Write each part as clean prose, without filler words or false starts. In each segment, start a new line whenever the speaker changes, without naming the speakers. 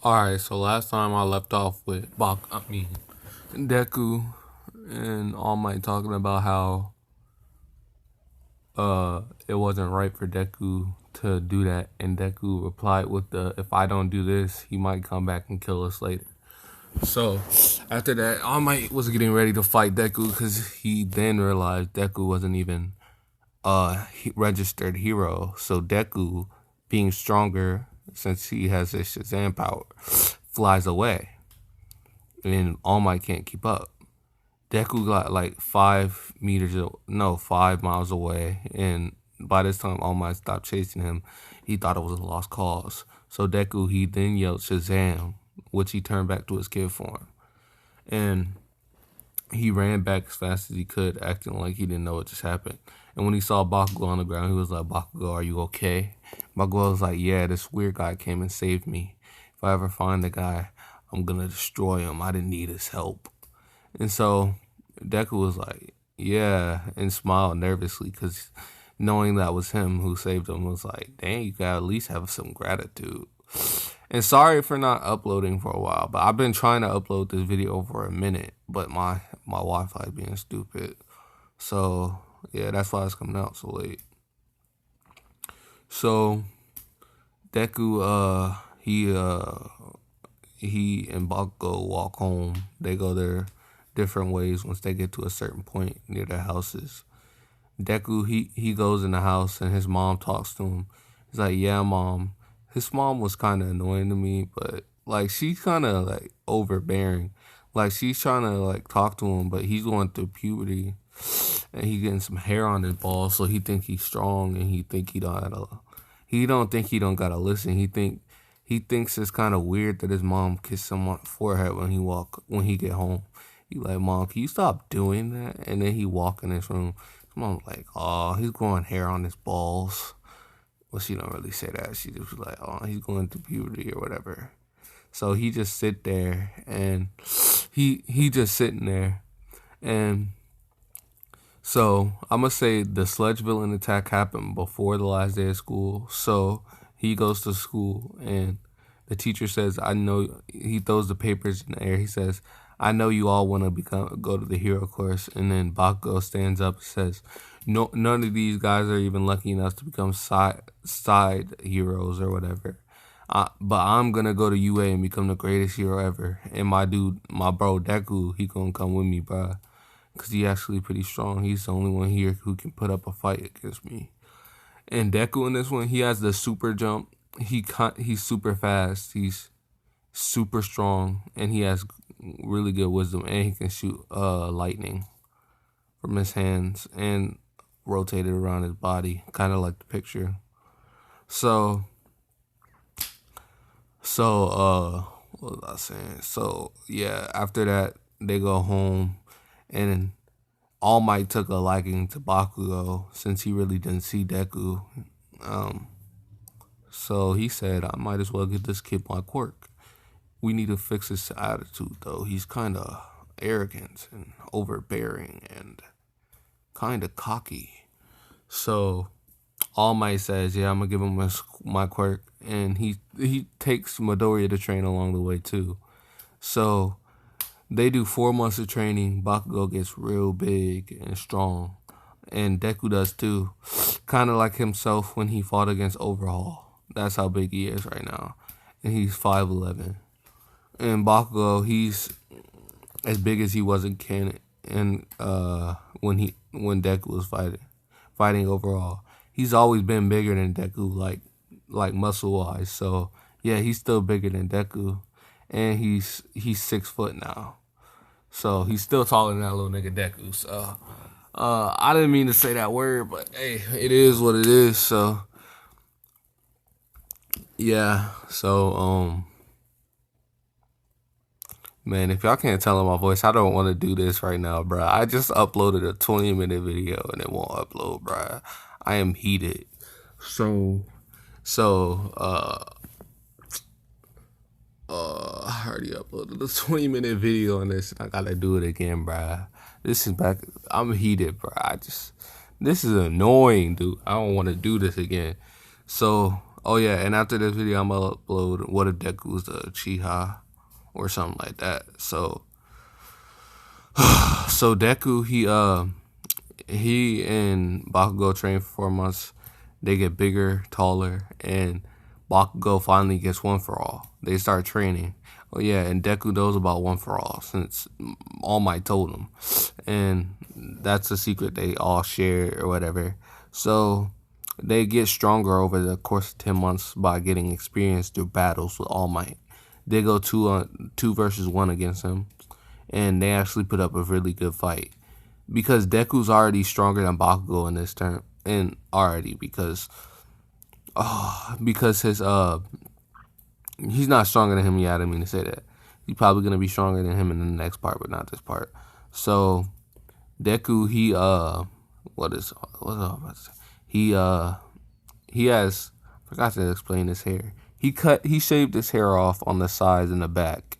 Alright, so last time I left off with Deku and All Might talking about how it wasn't right for Deku to do that, and Deku replied with the if I don't do this, he might come back and kill us later. So after that, All Might was getting ready to fight Deku because he then realized Deku wasn't even registered hero. So Deku, being stronger since he has his Shazam power, flies away, and All Might can't keep up. Deku got like 5 miles away, and by this time All Might stopped chasing him. He thought it was a lost cause. So Deku, he then yelled Shazam, which he turned back to his kid form, and he ran back as fast as he could, acting like he didn't know what just happened. And when he saw Bakugo on the ground, he was like, "Bakugo, are you okay?" Bakugo was like, "Yeah, this weird guy came and saved me. If I ever find the guy, I'm gonna destroy him. I didn't need his help." And so Deku was like, "Yeah," and smiled nervously because knowing that was him who saved him was like, "Dang, you gotta at least have some gratitude." And sorry for not uploading for a while, but I've been trying to upload this video for a minute, but my Wi-Fi being stupid. So yeah, that's why it's coming out so late. So Deku, he and Bakugo walk home. They go their different ways once they get to a certain point near their houses. Deku, he goes in the house and his mom talks to him. He's like, "Yeah, mom." His mom was kind of annoying to me, but like she's kind of like overbearing. Like she's trying to like talk to him, but he's going through puberty and he getting some hair on his balls, so he think he's strong and he think he don't gotta. He don't think he don't gotta listen. He thinks it's kind of weird that his mom kissed him on the forehead when he get home. He like, "Mom, can you stop doing that?" And then he walk in his room. His mom like, "Oh, he's growing hair on his balls." Well, she don't really say that. She just was like, "Oh, he's going through puberty or whatever." So he just sit there and he just sitting there. And so I'm gonna say the sludge villain attack happened before the last day of school. So he goes to school and the teacher says, "I know." He throws the papers in the air. He says, "I know you all want to go to the hero course." And then Bakugo stands up and says, "No, none of these guys are even lucky enough to become side heroes or whatever. But I'm gonna go to UA and become the greatest hero ever. And my bro Deku, he gonna come with me, bruh, cause he actually pretty strong. He's the only one here who can put up a fight against me." And Deku in this one, he has the super jump. He's super fast. He's super strong, and he has really good wisdom, and he can shoot lightning from his hands and rotate it around his body, kind of like the picture. So what was I saying? So yeah, after that they go home, and All Might took a liking to Bakugo since he really didn't see Deku. So he said, "I might as well get this kid my quirk. We need to fix his attitude, though. He's kind of arrogant and overbearing and kind of cocky." So All Might says, "Yeah, I'm gonna give him my quirk," and he takes Midoriya to train along the way too. So they do 4 months of training. Bakugo gets real big and strong, and Deku does too, kind of like himself when he fought against Overhaul. That's how big he is right now, and he's 5'11". And Bakugo, he's as big as he was in canon, and when Deku was fighting Overhaul, he's always been bigger than Deku, like muscle wise. So yeah, he's still bigger than Deku, and he's 6 foot now. So he's still taller than that little nigga Deku. So I didn't mean to say that word, but hey, it is what it is. So yeah, so man, if y'all can't tell in my voice, I don't want to do this right now, bruh. I just uploaded a 20-minute video and it won't upload, bruh. I am heated. So I already uploaded a 20-minute video on this and I gotta do it again, bruh. This is back. I'm heated, bruh. This is annoying, dude. I don't want to do this again. So Oh yeah, and after this video, I'm gonna upload what if Deku was the Chiha or something like that. So Deku, he and Bakugo train for 4 months. They get bigger, taller, and Bakugo finally gets one for all. They start training. Oh yeah, and Deku knows about one for all since All Might told him, and that's a secret they all share or whatever. So they get stronger over the course of 10 months by getting experience through battles with All Might. They go two versus one against him, and they actually put up a really good fight because Deku's already stronger than Bakugo in this term, and already because his he's not stronger than him yet. I didn't mean to say that. He's probably gonna be stronger than him in the next part, but not this part. So Deku, what's up about to say? He has forgot to explain his hair. He shaved his hair off on the sides and the back.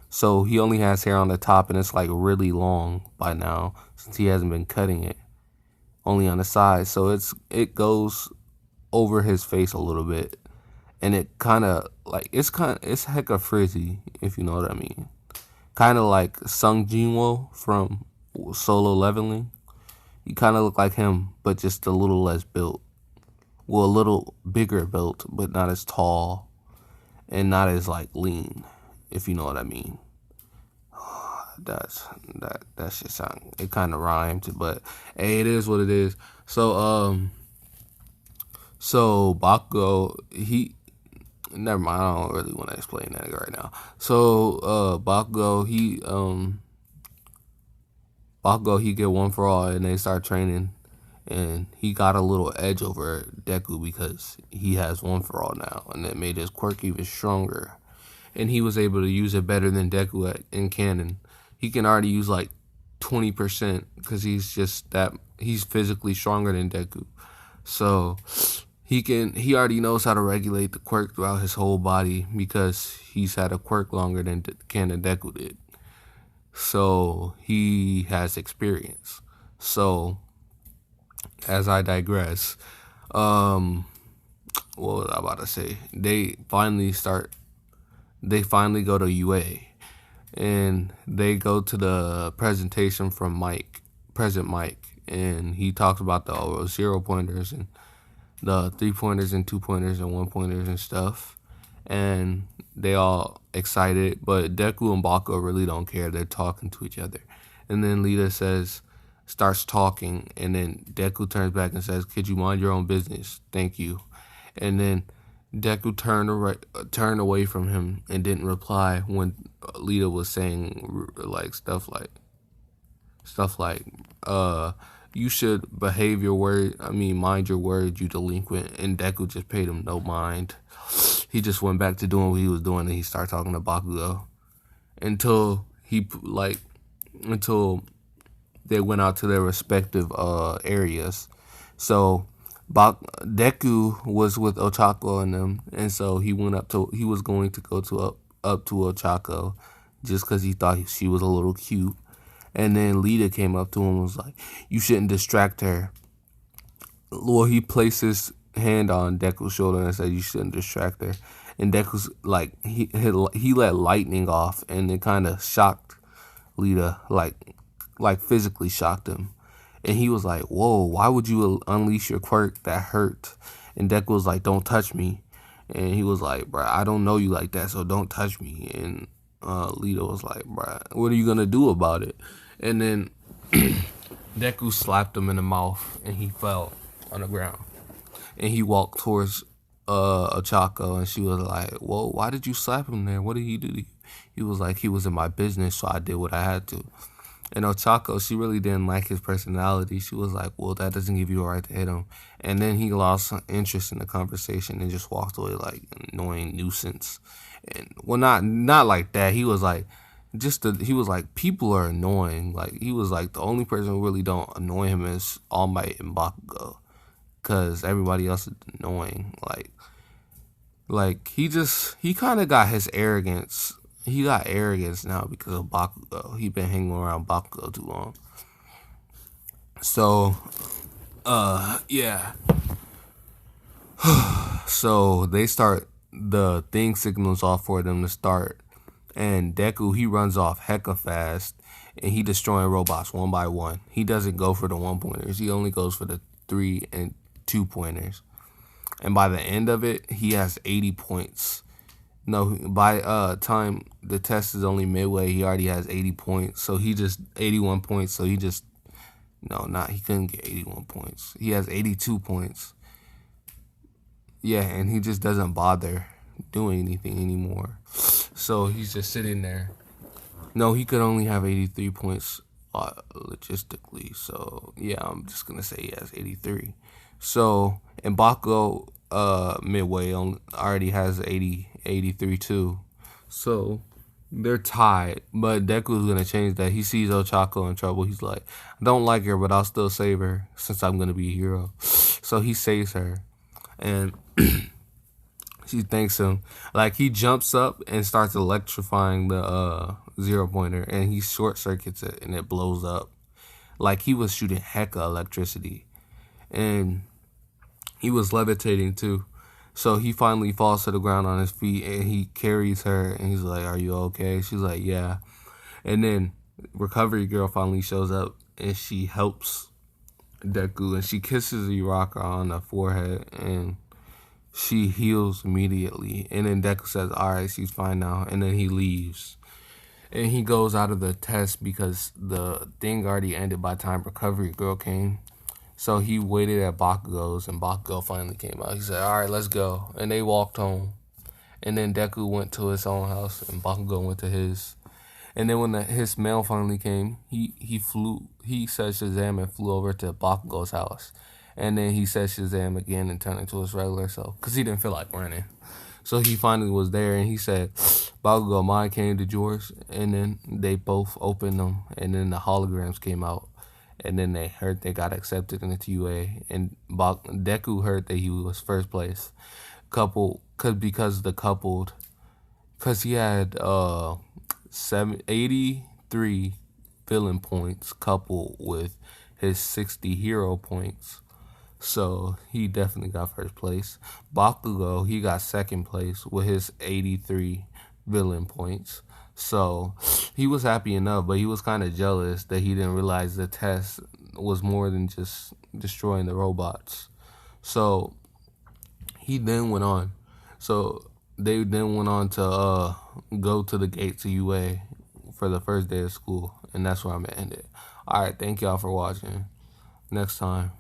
So he only has hair on the top, and it's like really long by now since he hasn't been cutting it. Only on the sides, so it goes over his face a little bit, and it kind of like it's hecka frizzy, if you know what I mean. Kind of like Sung Jinwo from Solo Leveling. You kind of look like him, but just a little less built. Well, a little bigger built, but not as tall and not as like lean, if you know what I mean. That shit sound, it kind of rhymed, but hey, it is what it is. So Bakugo, never mind. I don't really want to explain that right now. So Bakugo, he get one for all, and they start training, and he got a little edge over Deku because he has one for all now, and that made his quirk even stronger, and he was able to use it better than Deku in canon. He can already use like 20% because he's physically stronger than Deku. So he already knows how to regulate the quirk throughout his whole body because he's had a quirk longer than canon Deku did. So he has experience. So as I digress, what was I about to say? They finally go to UA. And they go to the presentation from President Mike, and he talks about the 0 pointers and the 3 pointers and 2 pointers and 1 pointers and stuff. And they all excited, but Deku and Bakugo really don't care. They're talking to each other. And then Lita starts talking, and then Deku turns back and says, "Could you mind your own business? Thank you." And then Deku turned away from him and didn't reply when Lita was saying like stuff like you should behave your word. I mean, mind your words, you delinquent. And Deku just paid him no mind. He just went back to doing what he was doing, and he started talking to Bakugo until they went out to their respective areas. So Deku was with Ochako and them, and so he was going to go up to Ochako just because he thought she was a little cute. And then Lita came up to him and was like, "You shouldn't distract her." Well, he placed his hand on Deku's shoulder and said, "You shouldn't distract her." And Deku's like, he let lightning off, and it kind of shocked Lita, like physically shocked him. And he was like, "Whoa, why would you unleash your quirk? That hurt." And Deku was like, "Don't touch me." And he was like, "Bruh, I don't know you like that, so don't touch me." And Lita was like, "Bruh, what are you gonna do about it?" And then Deku slapped him in the mouth, and he fell on the ground. And he walked towards Ochako, and she was like, "Whoa, why did you slap him there? What did he do to you?" He was like, "He was in my business, so I did what I had to." And Ochako, she really didn't like his personality. She was like, "Well, that doesn't give you a right to hit him." And then he lost interest in the conversation and just walked away like an annoying nuisance. And well, not like that. He was like, he was like, people are annoying. Like, he was like, the only person who really don't annoy him is All Might and Bakugo, because everybody else is annoying. Like he kind of got his arrogance. He got arrogance now because of Bakugo. He been hanging around Bakugo too long. So, yeah. So they start, the thing signals off for them to start. And Deku, he runs off hecka fast, and he destroying robots one by one. He doesn't go for the 1-pointers. He only goes for the 3 and 2-pointers. And by the end of it, he has 80 points. No, by time the test is only midway, he already has 80 points. So he just 81 points. So he just he couldn't get 81 points. He has 82 points. Yeah, and he just doesn't bother doing anything anymore. So he's just sitting there. No, he could only have 83 points logistically. So yeah, I'm just gonna say he has 83. So, and Bakugo midway already has 83 too. So they're tied, but Deku's gonna change that. He sees Ochako in trouble. He's like, I don't like her, but I'll still save her since I'm gonna be a hero. So he saves her, and she thanks him. Like, he jumps up and starts electrifying the 0-pointer, and he short circuits it, and it blows up. Like, he was shooting hecka electricity, and he was levitating too. So he finally falls to the ground on his feet, and he carries her, and he's like, are you okay? She's like, yeah. And then Recovery Girl finally shows up, and she helps Deku, and she kisses Uraka on the forehead, and she heals immediately. And then Deku says, all right, she's fine now. And then he leaves. And he goes out of the test because the thing already ended by the time Recovery Girl came. So he waited at Bakugo's, and Bakugo finally came out. He said, all right, let's go. And they walked home. And then Deku went to his own house, and Bakugo went to his. And then when his mail finally came, he said Shazam and flew over to Bakugo's house. And then he said Shazam again and turned into his regular self because he didn't feel like running. So he finally was there, and he said, Bakugo, mine came to yours. And then they both opened them, and then the holograms came out. And then they heard they got accepted in the TUA. And Deku heard that he was first place. Because he had 83 villain points coupled with his 60 hero points. So he definitely got first place. Bakugo, he got second place with his 83 villain points. So he was happy enough, but he was kind of jealous that he didn't realize the test was more than just destroying the robots. So he then went on. So they then went on to go to the gates of UA for the first day of school. And that's where I'm going to end it. All right, thank y'all for watching. Next time.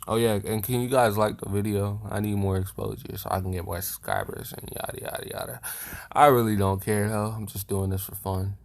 Oh yeah, and can you guys like the video? I need more exposure so I can get more subscribers and yada yada yada. I really don't care though. I'm just doing this for fun.